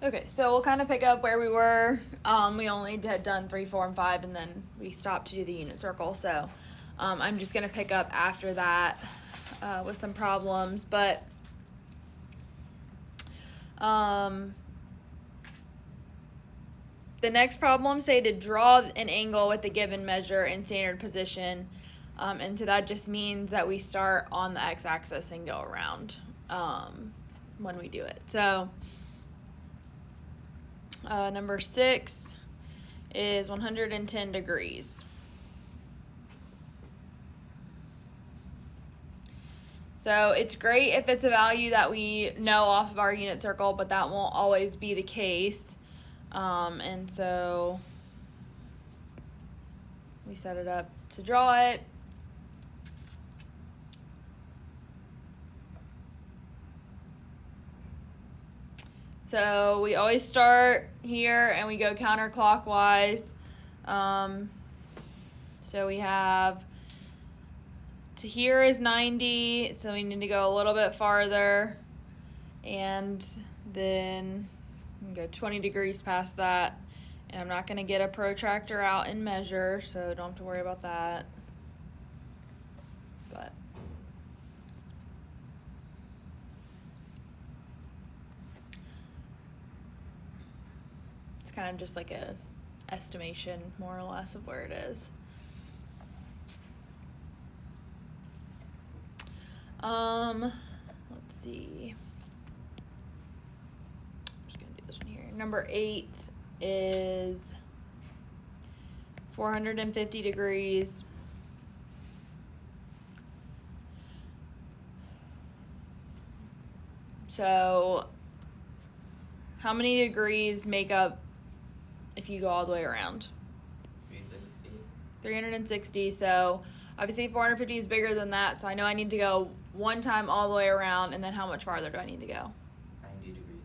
Okay, so we'll kind of pick up where we were. We only had done 3, 4, and 5, and then we stopped to do the unit circle. So I'm just going to pick up after that with some problems. But the next problem say to draw an angle with the given measure in standard position. And so that just means that we start on the x-axis and go around when we do it. So number 6 is 110 degrees. So it's great if it's a value that we know off of our unit circle, but that won't always be the case. And so we set it up to draw it. So we always start here and we go counterclockwise. So we have to here is 90, so we need to go a little bit farther, and then go 20 degrees past that. And I'm not going to get a protractor out and measure, so don't have to worry about that. But it's kind of just like a estimation, more or less, of where it is. Let's see. I'm just gonna do this one here. Number 8 is 450 degrees. So how many degrees make up if you go all the way around? 360. 360. So obviously 450 is bigger than that, so I know I need to go one time all the way around, and then how much farther do I need to go? 90 degrees.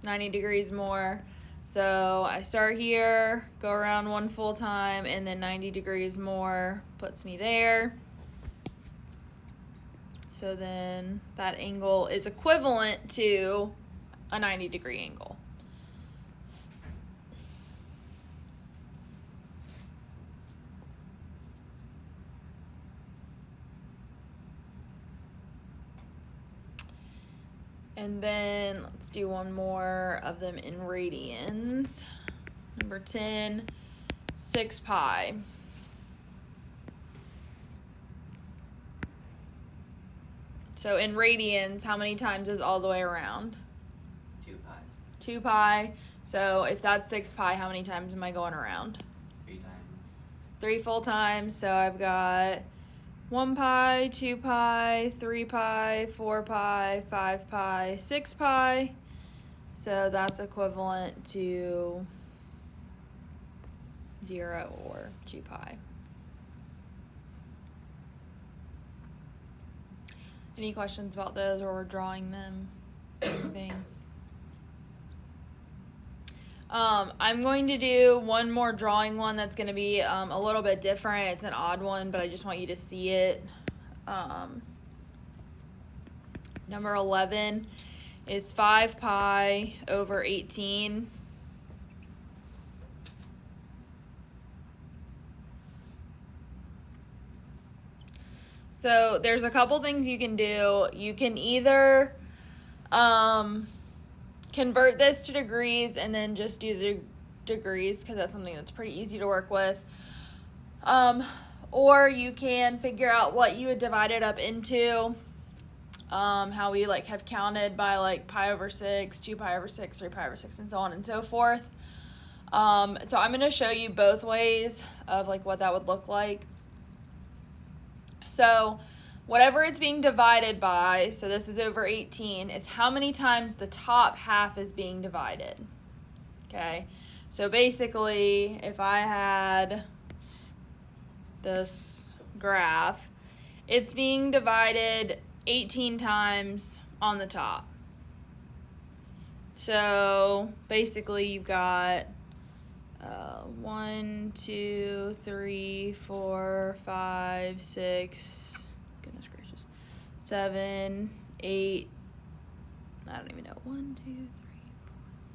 90 degrees more. So I start here, go around one full time, and then 90 degrees more puts me there. So then that angle is equivalent to a 90-degree angle. And then let's do one more of them in radians. Number 10, 6 pi. So in radians, how many times is all the way around? 2 pi. 2 pi. So if that's 6 pi, how many times am I going around? 3 times. 3 full times. So I've got 1 pi, 2 pi, 3 pi, 4 pi, 5 pi, 6 pi. So that's equivalent to 0 or 2 pi. Any questions about those, or we're drawing them? Anything? I'm going to do one more drawing one that's going to be a little bit different. It's an odd one, but I just want you to see it. Number 11 is 5 pi over 18. So there's a couple things you can do. You can either convert this to degrees and then just do the degrees, because that's something that's pretty easy to work with. Or you can figure out what you would divide it up into, how we like have counted by like pi over 6, 2 pi over 6, 3 pi over 6, and so on and so forth. So I'm going to show you both ways of like what that would look like. So whatever it's being divided by, so this is over 18, is how many times the top half is being divided. Okay, so basically if I had this graph, it's being divided 18 times on the top. So basically you've got 1, 2, 3, 4, 5, 6, goodness gracious, 7, 8, I don't even know, 1, 2, 3, 4,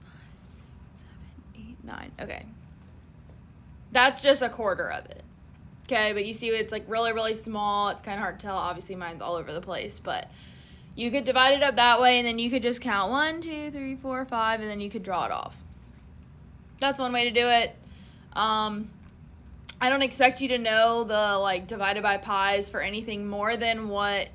5, 9. Okay. That's just a quarter of it. Okay, but you see it's like really, really small. It's kind of hard to tell. Obviously, mine's all over the place, but you could divide it up that way, and then you could just count 1, 2, 3, 4, 5, and then you could draw it off. That's one way to do it. I don't expect you to know the like divided by pi's for anything more than what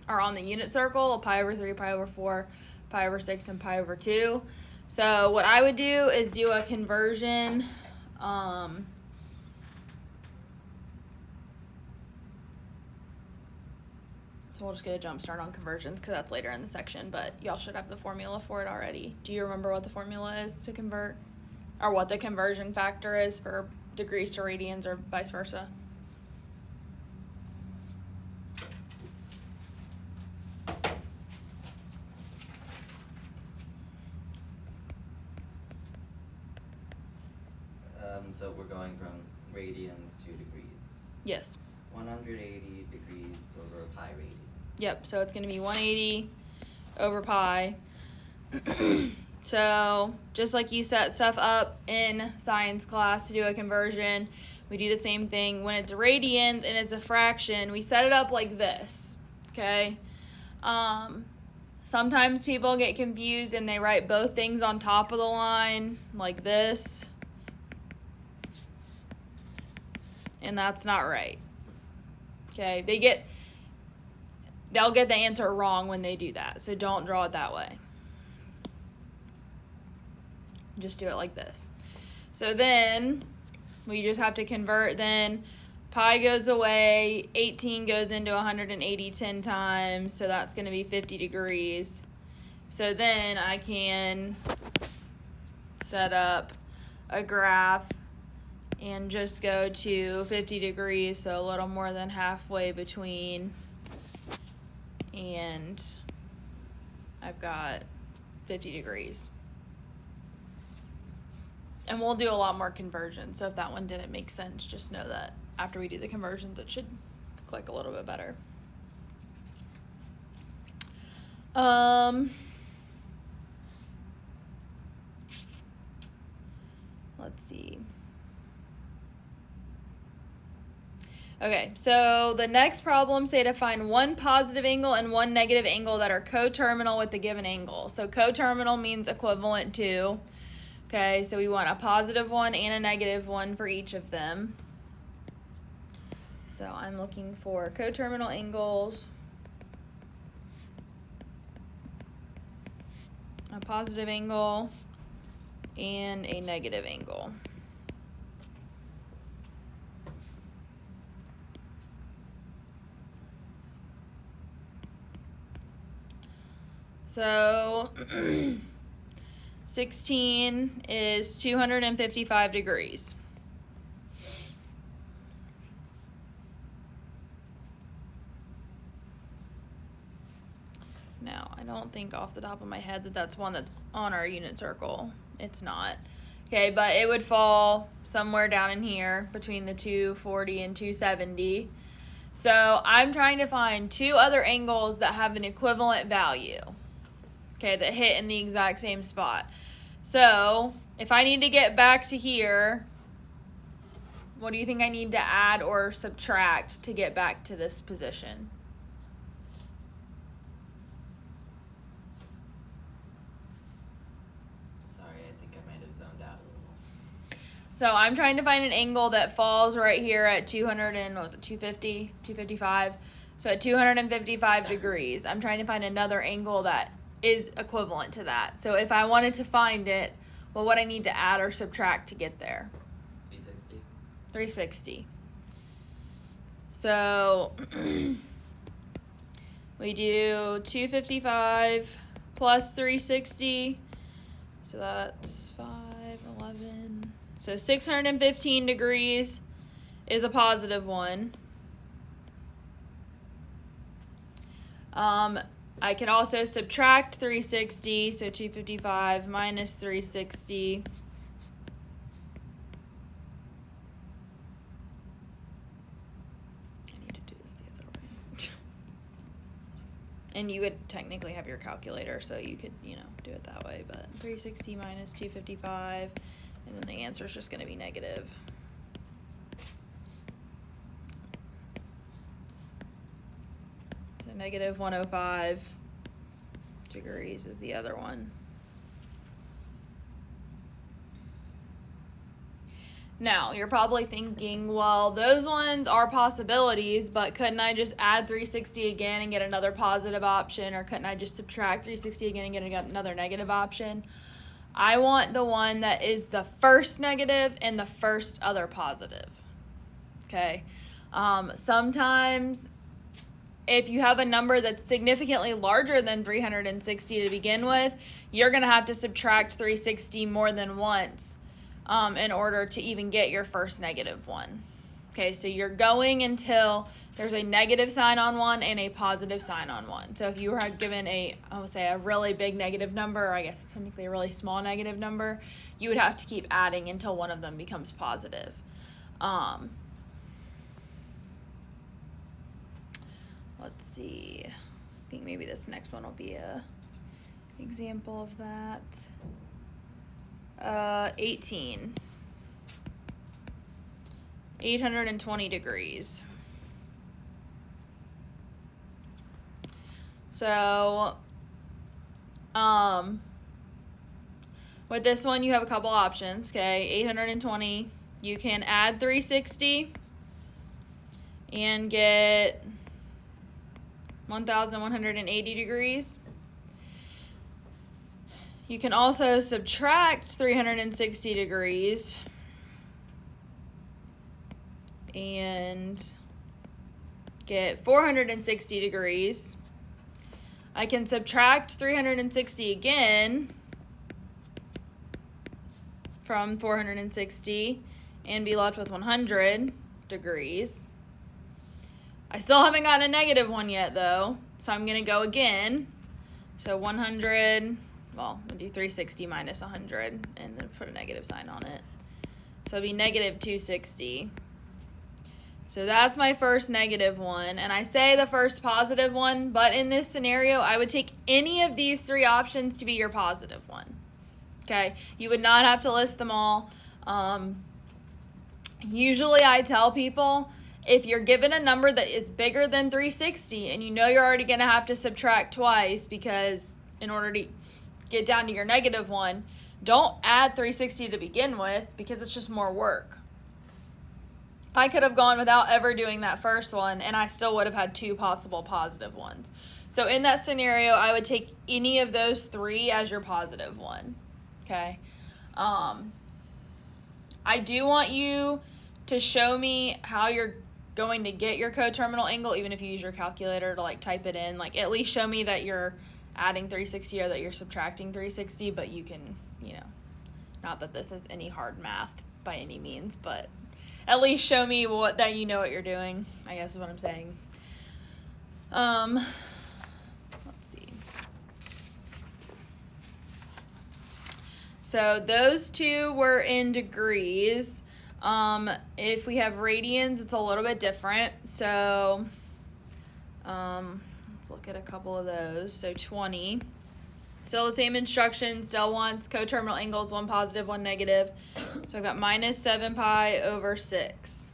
are on the unit circle: pi over 3, pi over 4, pi over 6, and pi over 2. So what I would do is do a conversion. So we'll just get a jump start on conversions because that's later in the section, but y'all should have the formula for it already. Do you remember what the formula is to convert? Or what the conversion factor is for degrees to radians or vice versa? So we're going from radians to degrees. Yes. 180 degrees over a pi radian. Yep, so it's going to be 180 over pi. So just like you set stuff up in science class to do a conversion, we do the same thing. When it's radians and it's a fraction, we set it up like this, okay? Sometimes people get confused and they write both things on top of the line like this. And that's not right. Okay, they'll get the answer wrong when they do that. So don't draw it that way. Just do it like this. So then we just have to convert. Then pi goes away. 18 goes into 180 10 times. So that's going to be 50 degrees. So then I can set up a graph and just go to 50 degrees, so a little more than halfway between, and I've got 50 degrees. And we'll do a lot more conversions, so if that one didn't make sense, just know that after we do the conversions, it should click a little bit better. Let's see. Okay, so the next problem say to find one positive angle and one negative angle that are coterminal with the given angle. So coterminal means equivalent to. Okay, so we want a positive one and a negative one for each of them. So I'm looking for coterminal angles. A positive angle and a negative angle. So 16 is 255 degrees. Now, I don't think off the top of my head that that's one that's on our unit circle. It's not. Okay, but it would fall somewhere down in here between the 240 and 270. So I'm trying to find two other angles that have an equivalent value. Okay, that hit in the exact same spot. So if I need to get back to here, what do you think I need to add or subtract to get back to this position? Sorry, I think I might have zoned out a little. So I'm trying to find an angle that falls right here at 255. So at 255 degrees, I'm trying to find another angle that is equivalent to that. So if I wanted to find it, well, what I need to add or subtract to get there? 360. 360. So we do 255 plus 360. So that's 511. So 615 degrees is a positive one. I can also subtract 360, so 255 minus 360. I need to do this the other way. And you would technically have your calculator, so you could, do it that way. But 360 minus 255 And then the answer is just going to be negative. So negative 105 degrees is the other one. Now, you're probably thinking, well, those ones are possibilities, but couldn't I just add 360 again and get another positive option, or couldn't I just subtract 360 again and get another negative option? I want the one that is the first negative and the first other positive. Okay? Sometimes if you have a number that's significantly larger than 360 to begin with, you're going to have to subtract 360 more than once in order to even get your first negative one. Okay, so you're going until there's a negative sign on one and a positive sign on one. So if you were given I would say a really big negative number, or I guess it's technically a really small negative number, you would have to keep adding until one of them becomes positive. Let's see. I think maybe this next one will be a example of that. 18. 820 degrees. So, with this one, you have a couple options, okay? 820, you can add 360 and get 1,180 degrees. You can also subtract 360 degrees and get 460 degrees. I can subtract 360 again from 460 and be left with 100 degrees. I still haven't gotten a negative one yet, though, so I'm going to go again. So 100, well, I'll do 360 minus 100 and then put a negative sign on it. So it'll be negative 260. So that's my first negative one, and I say the first positive one, but in this scenario, I would take any of these three options to be your positive one. Okay? You would not have to list them all. Usually I tell people, if you're given a number that is bigger than 360 and you know you're already going to have to subtract twice because in order to get down to your negative one, don't add 360 to begin with because it's just more work. I could have gone without ever doing that first one and I still would have had two possible positive ones. So in that scenario, I would take any of those three as your positive one. Okay? I do want you to show me how you're going to get your coterminal angle, even if you use your calculator to like type it in. Like at least show me that you're adding 360 or that you're subtracting 360, but you can, not that this is any hard math by any means, but at least show me that you know what you're doing, I guess is what I'm saying. Let's see. So those two were in degrees. If we have radians, it's a little bit different. So let's look at a couple of those. So 20. Still the same instructions, still wants coterminal angles, one positive, one negative. So I've got minus 7 pi over 6.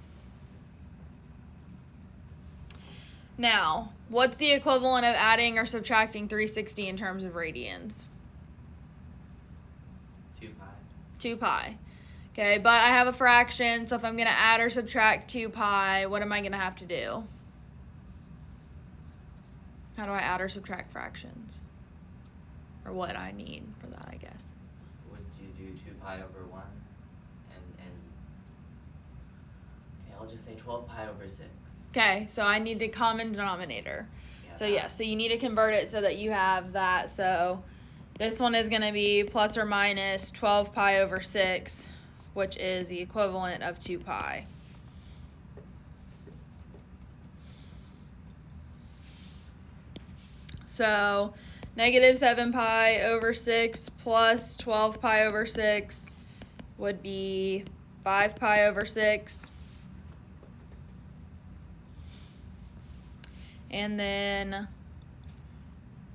Now, what's the equivalent of adding or subtracting 360 in terms of radians? 2 pi. 2 pi. Okay, but I have a fraction, so if I'm going to add or subtract 2 pi, what am I going to have to do? How do I add or subtract fractions? Or what I need for that, I guess. Would you do 2 pi over 1? And okay, I'll just say 12 pi over 6. Okay, so I need the common denominator. Yeah, So you need to convert it so that you have that. So this one is going to be plus or minus 12 pi over 6, which is the equivalent of 2 pi. So negative 7 pi over 6 plus 12 pi over 6 would be 5 pi over 6. And then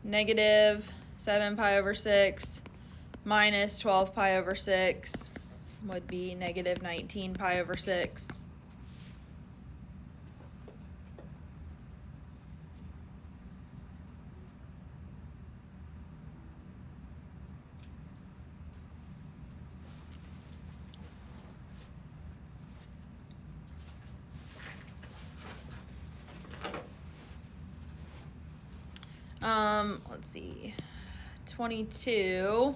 negative 7 pi over 6 minus 12 pi over 6 would be negative 19 pi over 6. Let's see, 22,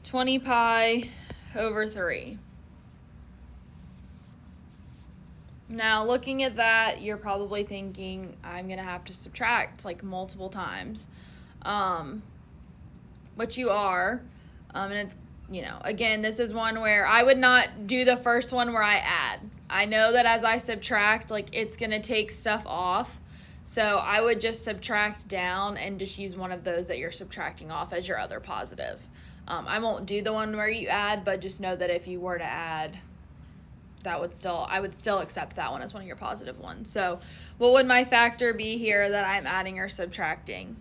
20 pi over 3. Now, looking at that, you're probably thinking, I'm going to have to subtract like multiple times, which you are, and it's, again, this is one where I would not do the first one where I add. I know that as I subtract, like, it's going to take stuff off. So I would just subtract down and just use one of those that you're subtracting off as your other positive. I won't do the one where you add, but just know that if you were to add, I would still accept that one as one of your positive ones. So what would my factor be here that I'm adding or subtracting?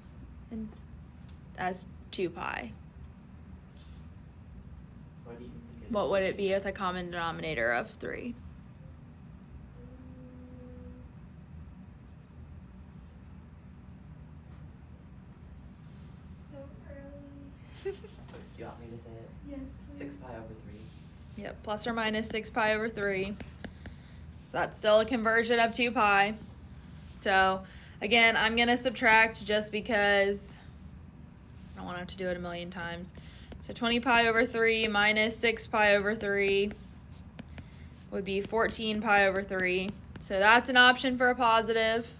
As 2 pi. What would it be with a common denominator of 3? Do you want me to say it? Yes, please. 6 pi over 3. Yep, plus or minus 6 pi over 3. So that's still a conversion of 2 pi. So, again, I'm going to subtract just because I don't want to have to do it a million times. So 20 pi over 3 minus 6 pi over 3 would be 14 pi over 3. So that's an option for a positive.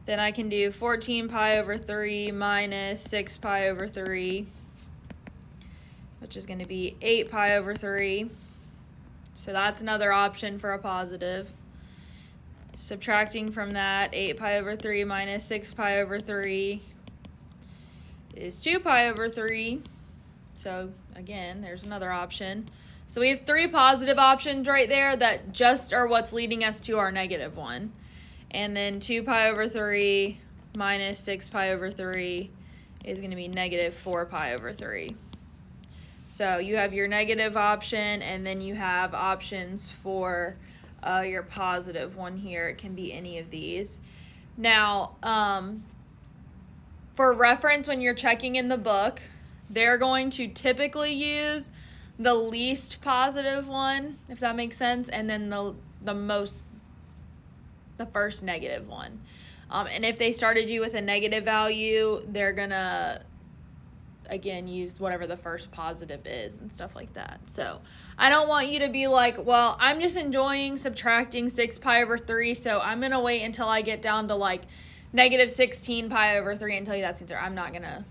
Then I can do 14 pi over 3 minus 6 pi over 3, which is going to be 8 pi over 3. So that's another option for a positive. Subtracting from that, 8 pi over 3 minus 6 pi over 3 is 2 pi over 3. So again, there's another option. So we have 3 positive options right there that just are what's leading us to our negative one. And then 2 pi over 3 minus 6 pi over 3 is going to be negative 4 pi over 3. So you have your negative option, and then you have options for your positive one here. It can be any of these. Now, for reference, when you're checking in the book, they're going to typically use the least positive one, if that makes sense, and then the first negative one. And if they started you with a negative value, they're gonna, again, use whatever the first positive is and stuff like that. So I don't want you to be like, well, I'm just enjoying subtracting 6 pi over 3, so I'm gonna wait until I get down to like negative 16 pi over 3 and tell you that's the answer. I'm not gonna,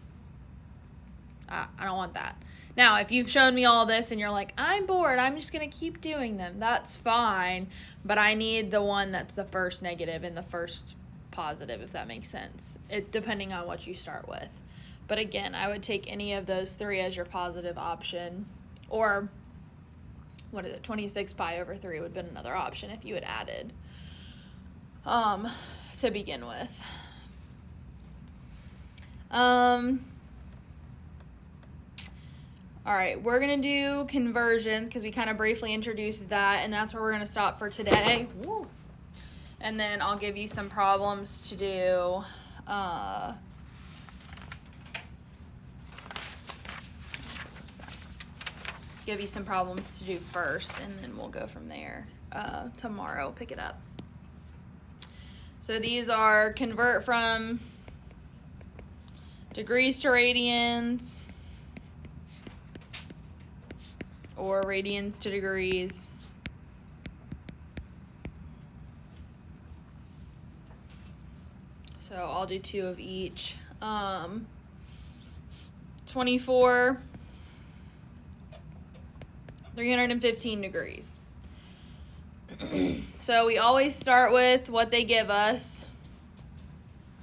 I don't want that. Now, if you've shown me all this and you're like, I'm bored, I'm just going to keep doing them, that's fine. But I need the one that's the first negative and the first positive, if that makes sense, depending on what you start with. But again, I would take any of those 3 as your positive option. Or, 26 pi over 3 would have been another option if you had added to begin with. All right, we're going to do conversions because we kind of briefly introduced that, and that's where we're going to stop for today. Woo. And then I'll give you some problems to do. Give you some problems to do first, and then we'll go from there. Tomorrow, pick it up. So these are convert from degrees to radians, or radians to degrees. So I'll do 2 of each. 24, 315 degrees. So we always start with what they give us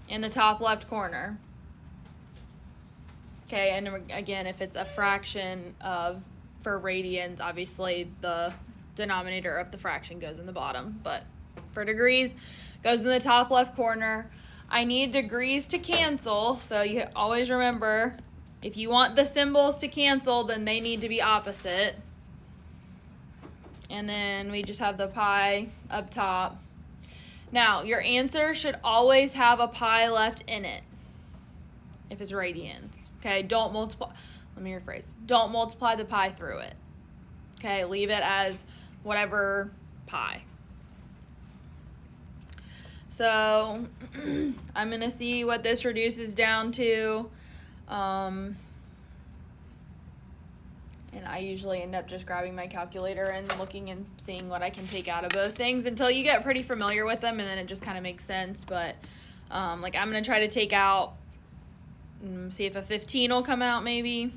in the top left corner. Okay, and again, if it's a fraction of, for radians, obviously the denominator of the fraction goes in the bottom, but for degrees, goes in the top left corner. I need degrees to cancel, so you always remember If you want the symbols to cancel, then they need to be opposite. And then we just have the pi up top. Now, your answer should always have a pi left in it if it's radians. Okay, don't multiply. Let me rephrase. Don't multiply the pi through it. Okay, leave it as whatever pi. So, I'm going to see what this reduces down to. And I usually end up just grabbing my calculator and looking and seeing what I can take out of both things until you get pretty familiar with them, and then it just kind of makes sense. But like I'm going to try to take out, see if a 15 will come out maybe.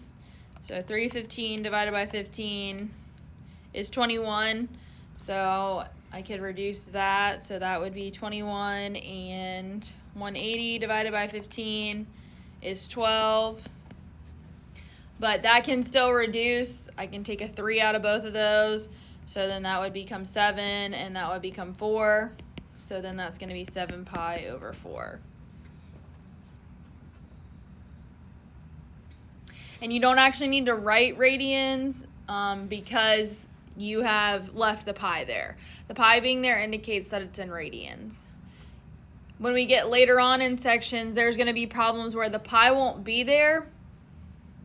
So 315 divided by 15 is 21. So I could reduce that. So that would be 21, and 180 divided by 15 is 12. But that can still reduce. I can take a 3 out of both of those. So then that would become 7, and that would become 4. So then that's going to be 7 pi over 4. And you don't actually need to write radians because you have left the pi there. The pi being there indicates that it's in radians. When we get later on in sections, there's going to be problems where the pi won't be there,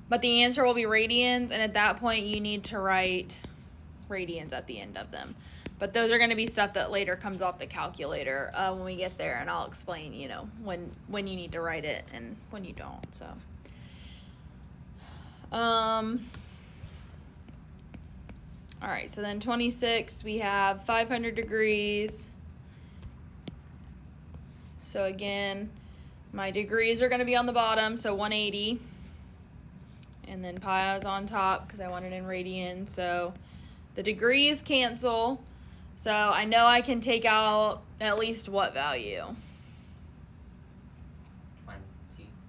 but the answer will be radians, and at that point you need to write radians at the end of them. But those are going to be stuff that later comes off the calculator when we get there, and I'll explain, you know, when you need to write it and when you don't. So, all right, so then 26, we have 500 degrees. So again, my degrees are going to be on the bottom, so 180. And then pi is on top because I want it in radians. So the degrees cancel. So I know I can take out at least what value?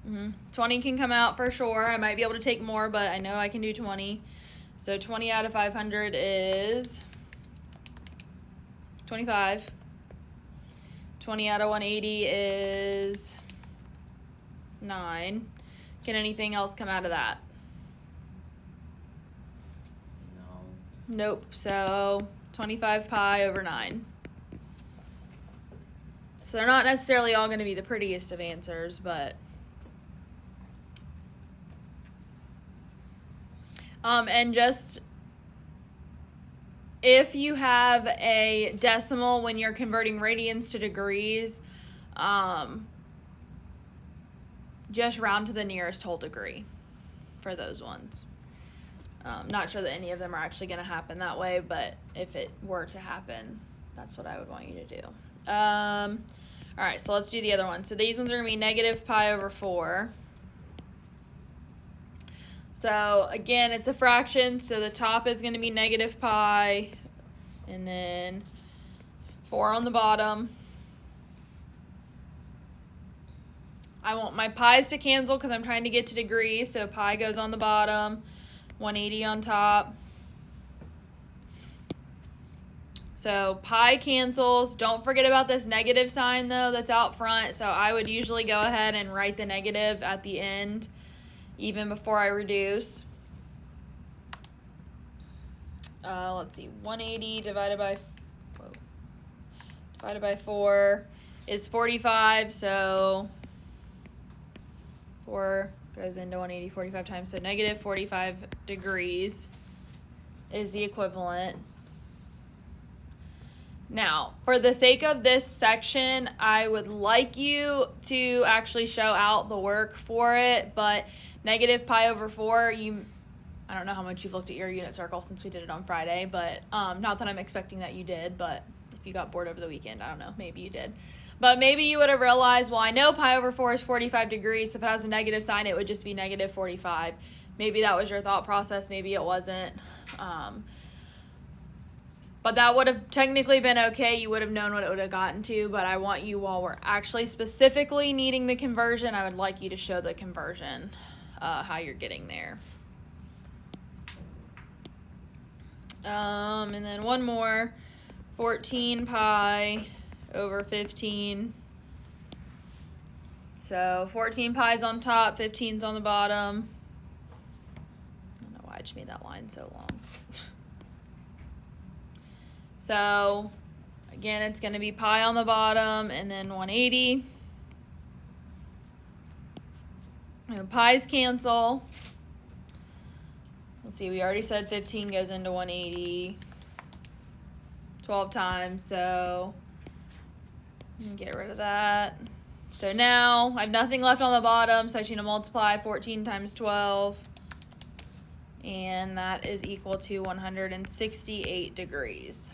20. 20 can come out for sure. I might be able to take more, but I know I can do 20. So 20 out of 500 is 25. 20 out of 180 is 9. Can anything else come out of that? Nope. So 25 pi over 9. So they're not necessarily all going to be the prettiest of answers, but and just if you have a decimal when you're converting radians to degrees, just round to the nearest whole degree for those ones. Not sure that any of them are actually going to happen that way, but if it were to happen, that's what I would want you to do. All right, so let's do the other one. So these ones are going to be negative pi over 4. So again, it's a fraction, so the top is going to be negative pi, and then 4 on the bottom. I want my pi's to cancel because I'm trying to get to degrees, so pi goes on the bottom. 180 on top. So pi cancels. Don't forget about this negative sign though that's out front. So I would usually go ahead and write the negative at the end even before I reduce. Let's see, 180 divided by 4 is 45. So 4 goes into 180 45 times, so negative 45 degrees is the equivalent. Now, for the sake of this section, I would like you to actually show out the work for it, but negative pi over 4, I don't know how much you've looked at your unit circle since we did it on Friday, but not that I'm expecting that you did, but if you got bored over the weekend, I don't know, maybe you did. But maybe you would have realized, well, I know pi over 4 is 45 degrees, so if it has a negative sign, it would just be negative 45. Maybe that was your thought process, maybe it wasn't. But that would have technically been okay. You would have known what it would have gotten to, but I want you, while we're actually specifically needing the conversion, I would like you to show the conversion, how you're getting there. And then one more, 14 pi over 15. So 14 pi's on top, 15's on the bottom. I just made that line so long. So, again, it's going to be pi on the bottom and then 180. Pi's cancel. Let's see, we already said 15 goes into 180 12 times, so get rid of that. So now I have nothing left on the bottom, so I just need to multiply 14 times 12, and that is equal to 168 degrees.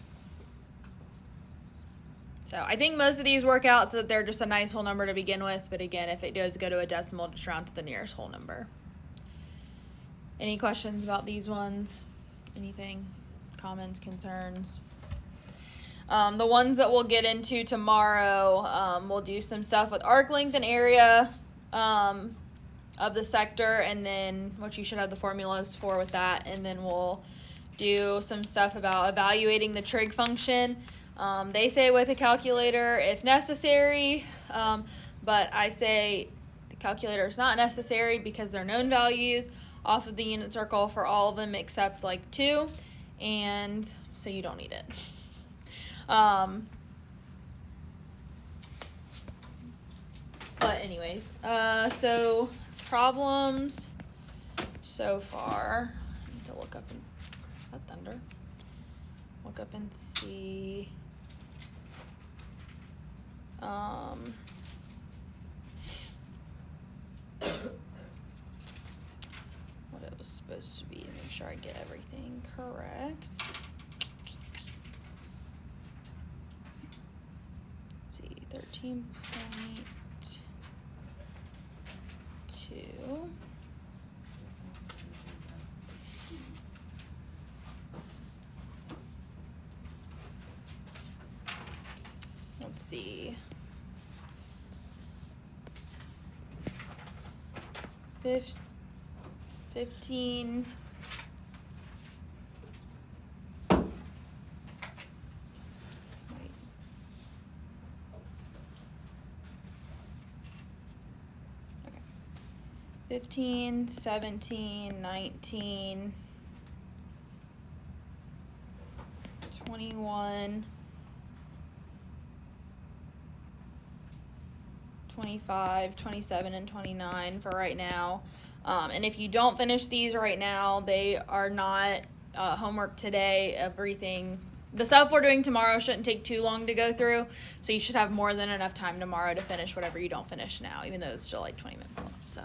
So I think most of these work out so that they're just a nice whole number to begin with, but again, if it does go to a decimal, just round to the nearest whole number. Any questions about these ones? Anything? Comments, concerns? The ones that we'll get into tomorrow, we'll do some stuff with arc length and area of the sector, and then what you should have the formulas for with that, and then we'll do some stuff about evaluating the trig function. They say with a calculator if necessary, but I say the calculator is not necessary because they're known values off of the unit circle for all of them except like 2, and so you don't need it. But anyways, so problems so far. I need to look up thunder. Look up and see. What it was supposed to be. Make sure I get everything correct. Let's see, 13.2. Let's see. 15. Wait. 15, 17, 19, 21, 25, 27, and 29 for right now. And if you don't finish these right now, they are not homework today. Everything, the stuff we're doing tomorrow shouldn't take too long to go through, so you should have more than enough time tomorrow to finish whatever you don't finish now, even though it's still like 20 minutes left, so.